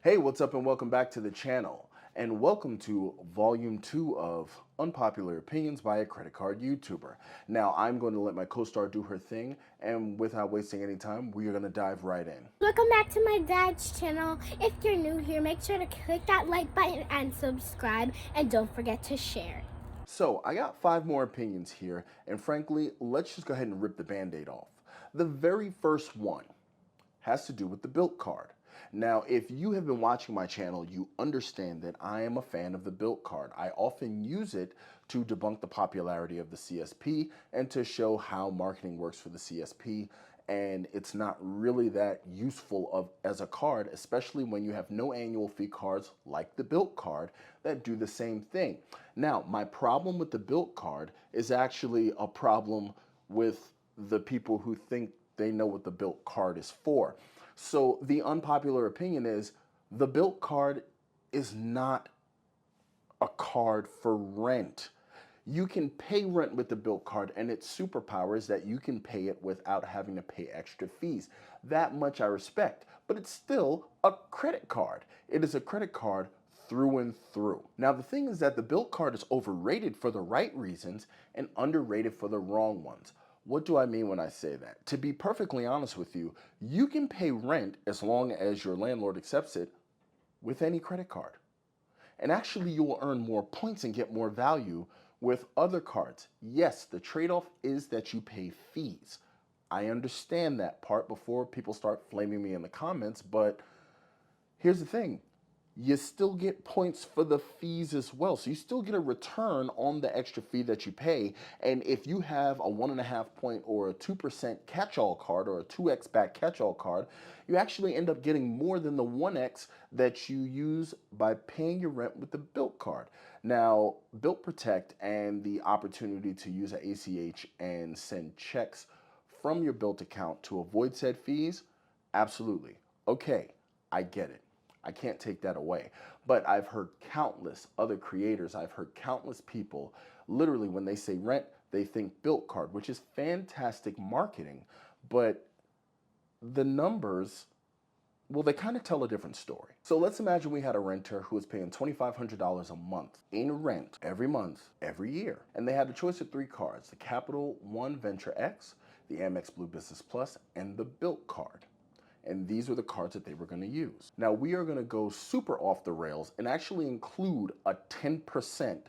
Hey, what's up and welcome back to the channel. And welcome to volume 2 of Unpopular Opinions by a Credit Card YouTuber. Now, I'm going to let my co-star do her thing, and without wasting any time, we are going to dive right in. Welcome back to my dad's channel. If you're new here, make sure to click that like button and subscribe, and don't forget to share. So, I got 5 more opinions here, and frankly, let's just go ahead and rip the band-aid off. The very first one has to do with the built card. Now, if you have been watching my channel, you understand that I am a fan of the built card. I often use it to debunk the popularity of the CSP and to show how marketing works for the CSP. And it's not really that useful as a card, especially when you have no annual fee cards like the built card that do the same thing. Now, my problem with the built card is actually a problem with the people who think they know what the built card is for. So the unpopular opinion is the built card is not a card for rent. You can pay rent with the built card, and its superpower is that you can pay it without having to pay extra fees. That much I respect, but it's still a credit card. It is a credit card through and through. Now, the thing is that the built card is overrated for the right reasons and underrated for the wrong ones. What do I mean when I say that? To be perfectly honest with you, you can pay rent as long as your landlord accepts it with any credit card. And actually, you will earn more points and get more value with other cards. Yes, the trade-off is that you pay fees. I understand that part before people start flaming me in the comments, but here's the thing. You still get points for the fees as well. So you still get a return on the extra fee that you pay. And if you have a 1.5 point or a 2% catch-all card or a 2x back catch-all card, you actually end up getting more than the 1x that you use by paying your rent with the Built card. Now, Built Protect and the opportunity to use an ACH and send checks from your Built account to avoid said fees, absolutely. Okay, I get it. I can't take that away. But I've heard countless other creators, I've heard countless people, literally when they say rent, they think built card, which is fantastic marketing. But the numbers, well, they kind of tell a different story. So let's imagine we had a renter who was paying $2,500 a month in rent every month, every year. And they had a choice of 3 cards, the Capital One Venture X, the Amex Blue Business Plus, and the Built card. And these are the cards that they were going to use. Now we are going to go super off the rails and actually include a 10%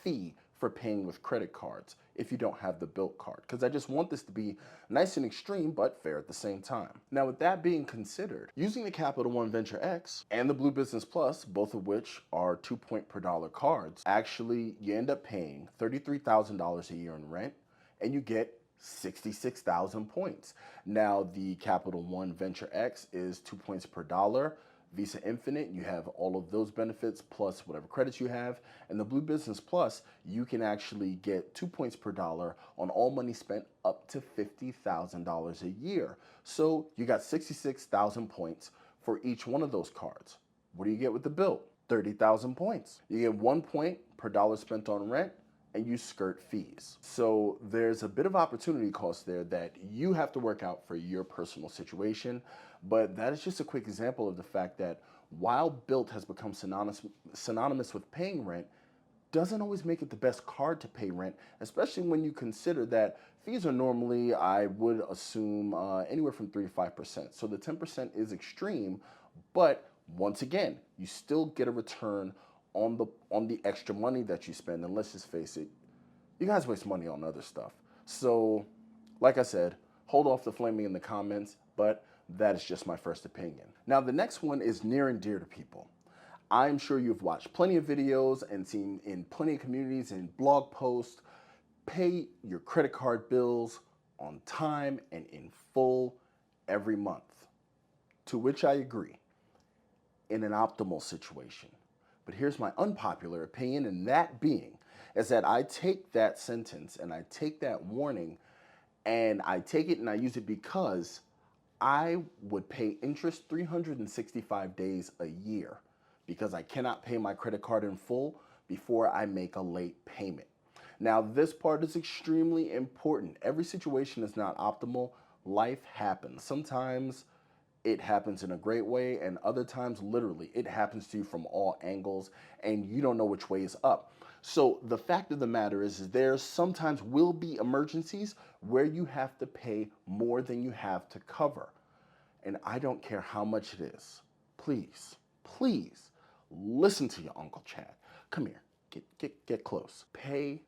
fee for paying with credit cards if you don't have the Built card, because I just want this to be nice and extreme but fair at the same time. Now, with that being considered, using the Capital One Venture X and the Blue Business Plus, both of which are 2 point per dollar cards, actually you end up paying $33,000 a year in rent and you get 66,000 points. Now, the Capital One Venture X is 2 points per dollar. Visa Infinite, you have all of those benefits plus whatever credits you have. And the Blue Business Plus, you can actually get 2 points per dollar on all money spent up to $50,000 a year. So you got 66,000 points for each one of those cards. What do you get with the Built? 30,000 points. You get 1 point per dollar spent on rent, and you skirt fees. So there's a bit of opportunity cost there that you have to work out for your personal situation. But that is just a quick example of the fact that while Built has become synonymous with paying rent, doesn't always make it the best card to pay rent, especially when you consider that fees are normally, I would assume, anywhere from 3 to 5%. So the 10% is extreme, but once again, you still get a return on the extra money that you spend. And let's just face it, you guys waste money on other stuff. So, like I said, hold off the flaming in the comments, but that is just my first opinion. Now, the next one is near and dear to people. I'm sure you've watched plenty of videos and seen in plenty of communities and blog posts, pay your credit card bills on time and in full every month. To which I agree, in an optimal situation. But here's my unpopular opinion, and that being is that I take that sentence and I take that warning and I take it and I use it because I would pay interest 365 days a year because I cannot pay my credit card in full before I make a late payment. Now, this part is extremely important. Every situation is not optimal. Life happens. Sometimes It happens in a great way, and other times, literally, it happens to you from all angles, and you don't know which way is up. So the fact of the matter is there sometimes will be emergencies where you have to pay more than you have to cover. And I don't care how much it is. Please, please listen to your Uncle Chad. Come here, get close. Pay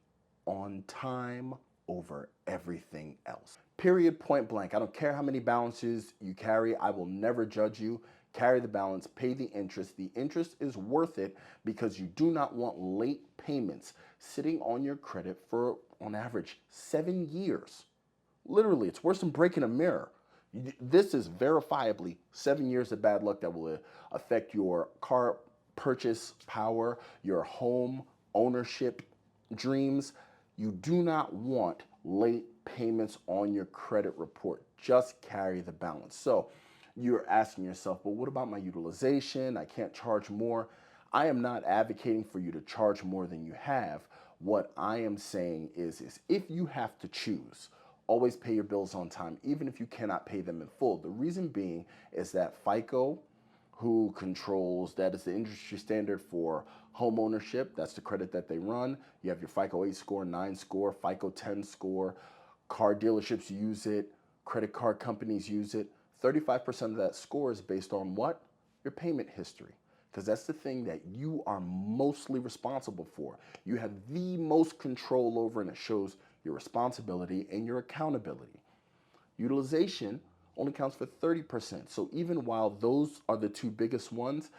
on time over everything else. Period, point blank. I don't care how many balances you carry. I will never judge you. Carry the balance, pay the interest. The interest is worth it because you do not want late payments sitting on your credit for, on average, 7 years. Literally, it's worse than breaking a mirror. This is verifiably 7 years of bad luck that will affect your car purchase power, your home ownership dreams. You do not want late payments on your credit report. Just carry the balance. So you're asking yourself, but what about my utilization? I can't charge more. I am not advocating for you to charge more than you have. What I am saying is if you have to choose, always pay your bills on time, even if you cannot pay them in full. The reason being is that FICO, who controls, that is the industry standard for home ownership, that's the credit that they run. You have your FICO 8 score, 9 score, FICO 10 score, car dealerships use it, credit card companies use it. 35% of that score is based on what? Your payment history. Because that's the thing that you are mostly responsible for. You have the most control over, and it shows your responsibility and your accountability. Utilization only counts for 30%. So even while those are the two biggest ones,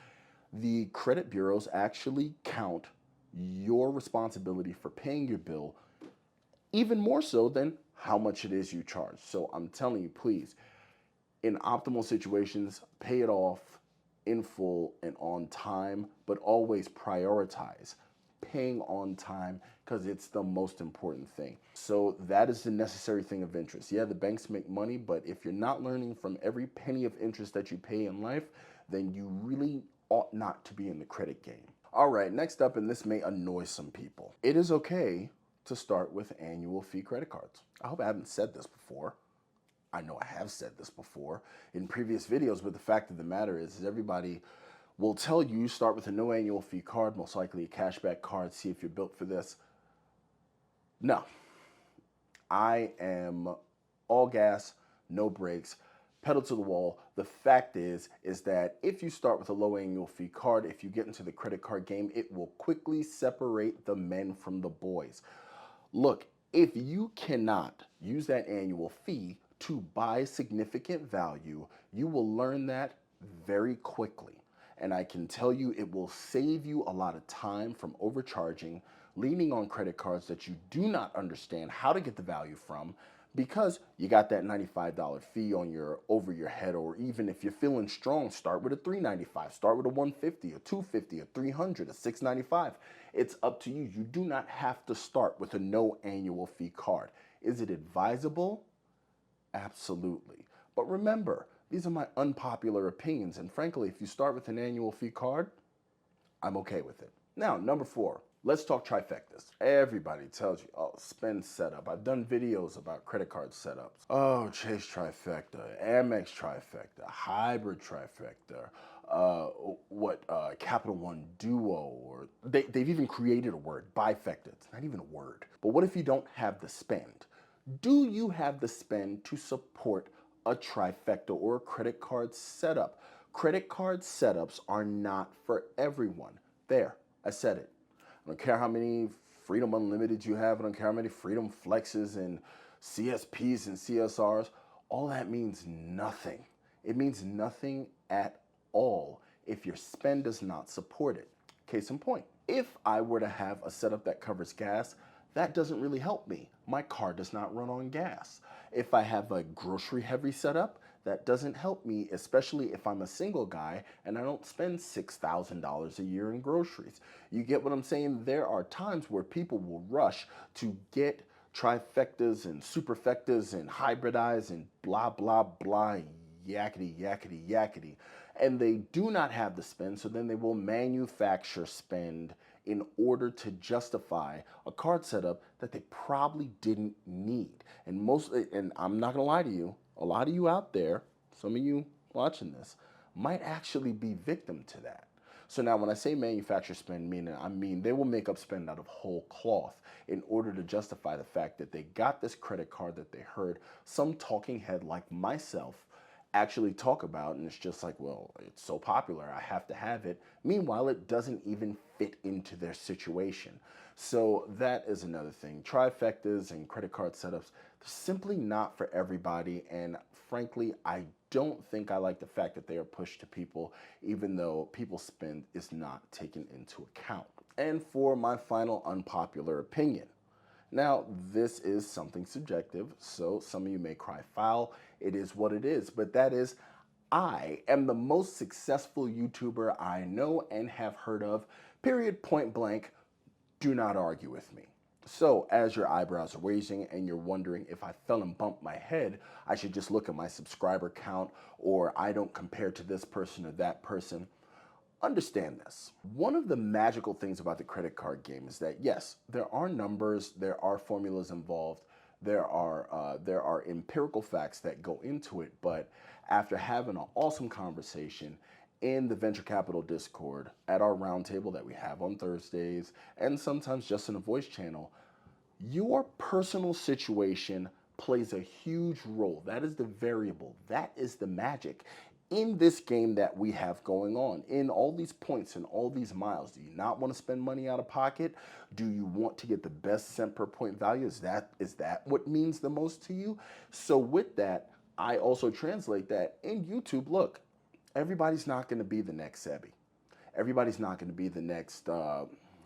the credit bureaus actually count your responsibility for paying your bill even more so than how much it is you charge. So I'm telling you, please, in optimal situations, pay it off in full and on time, but always prioritize paying on time because it's the most important thing. So that is the necessary thing of interest. Yeah, the banks make money, but if you're not learning from every penny of interest that you pay in life, then you really ought not to be in the credit game. All right, next up, and this may annoy some people. It is okay to start with annual fee credit cards. I hope I haven't said this before. I know I have said this before in previous videos, but the fact of the matter is everybody will tell you start with a no annual fee card, most likely a cashback card, see if you're built for this. No, I am all gas, no brakes, pedal to the wall. The fact is that if you start with a low annual fee card, if you get into the credit card game, it will quickly separate the men from the boys. Look, if you cannot use that annual fee to buy significant value, you will learn that very quickly. And I can tell you it will save you a lot of time from overcharging, leaning on credit cards that you do not understand how to get the value from because you got that $95 fee on over your head. Or even if you're feeling strong, start with a $395, start with a $150, a $250, a $300, a $695. It's up to you. You do not have to start with a no annual fee card. Is it advisable? Absolutely. But remember, these are my unpopular opinions, and frankly, if you start with an annual fee card, I'm okay with it. Now, number 4, let's talk trifectas. Everybody tells you, oh, spend setup. I've done videos about credit card setups. Oh, Chase trifecta, Amex trifecta, hybrid trifecta, Capital One Duo, or they've even created a word, bifecta. It's not even a word. But what if you don't have the spend? Do you have the spend to support a trifecta or a credit card setup? Credit card setups are not for everyone. There, I said it. I don't care how many Freedom Unlimited you have. I don't care how many Freedom Flexes and CSPs and CSRs. All that means nothing. It means nothing at all if your spend does not support it. Case in point, if I were to have a setup that covers gas, that doesn't really help me. My car does not run on gas. If I have a grocery heavy setup, that doesn't help me, especially if I'm a single guy and I don't spend $6,000 a year in groceries. You get what I'm saying? There are times where people will rush to get trifectas and superfectas and hybridize and blah, blah, blah, yakety, yakety, yakety. And they do not have the spend, so then they will manufacture spend in order to justify a card setup that they probably didn't need. And I'm not gonna lie to you, a lot of you out there, some of you watching this might actually be victim to that. So now when I say manufacturer spend, I mean they will make up spend out of whole cloth in order to justify the fact that they got this credit card that they heard some talking head like myself actually talk about, and it's just like, well, it's so popular, I have to have it. Meanwhile, it doesn't even fit into their situation. So that is another thing. Trifectas and credit card setups, they're simply not for everybody, and frankly, I don't think I like the fact that they are pushed to people, even though people spend is not taken into account. And for my final unpopular opinion. Now, this is something subjective, so some of you may cry foul. It is what it is, but that is, I am the most successful YouTuber I know and have heard of, period, point blank. Do not argue with me. So, as your eyebrows are raising and you're wondering if I fell and bumped my head, I should just look at my subscriber count, or I don't compare to this person or that person. Understand this. One of the magical things about the credit card game is that, yes, there are numbers, there are formulas involved, there are empirical facts that go into it, but after having an awesome conversation in the venture capital Discord, at our roundtable that we have on Thursdays, and sometimes just in a voice channel, your personal situation plays a huge role. That is the variable. That is the magic in this game that we have going on, in all these points and all these miles. Do you not want to spend money out of pocket? Do you want to get the best cent per point value? Is that what means the most to you? So with that, I also translate that in YouTube. Look, everybody's not going to be the next Sebi. Everybody's not going to be the next,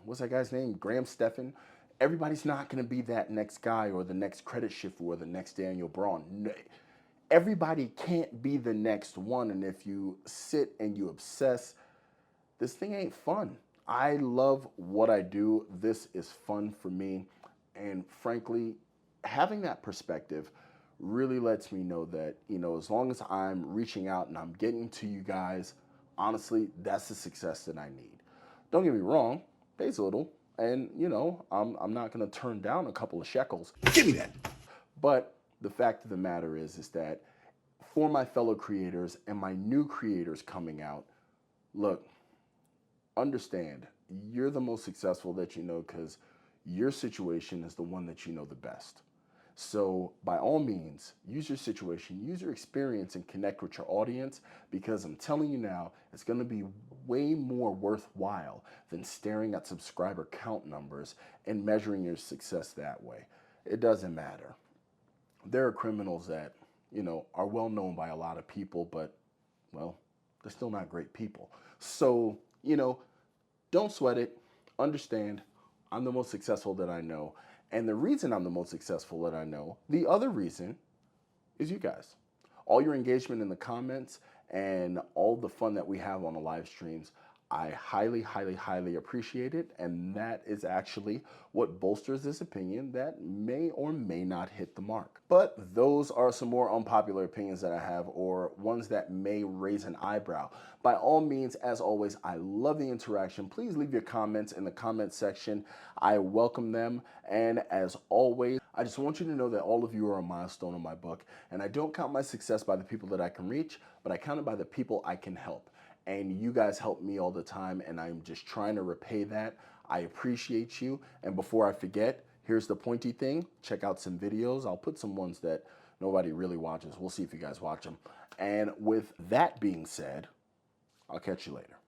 what's that guy's name? Graham Stephan. Everybody's not going to be that next guy or the next Credit Shifu or the next Daniel Braun. No, everybody can't be the next one, and if you sit and you obsess, this thing ain't fun. I love what I do. This is fun for me, and frankly, having that perspective really lets me know that, as long as I'm reaching out and I'm getting to you guys, honestly, that's the success that I need. Don't get me wrong, pays a little, and I'm not going to turn down a couple of shekels. Give me that. But the fact of the matter is that for my fellow creators and my new creators coming out, look, understand, you're the most successful that you know because your situation is the one that you know the best. So by all means, use your situation, use your experience, and connect with your audience, because I'm telling you now, it's going to be way more worthwhile than staring at subscriber count numbers and measuring your success that way. It doesn't matter. There are criminals that, are well known by a lot of people, but, well, they're still not great people. So, don't sweat it. Understand, I'm the most successful that I know. And the reason I'm the most successful that I know, the other reason, is you guys. All your engagement in the comments and all the fun that we have on the live streams, I highly, highly, highly appreciate it, and that is actually what bolsters this opinion that may or may not hit the mark. But those are some more unpopular opinions that I have, or ones that may raise an eyebrow. By all means, as always, I love the interaction. Please leave your comments in the comment section. I welcome them, and as always, I just want you to know that all of you are a milestone in my book, and I don't count my success by the people that I can reach, but I count it by the people I can help. And you guys help me all the time, and I'm just trying to repay that. I appreciate you. And before I forget, here's the pointy thing. Check out some videos. I'll put some ones that nobody really watches. We'll see if you guys watch them. And with that being said, I'll catch you later.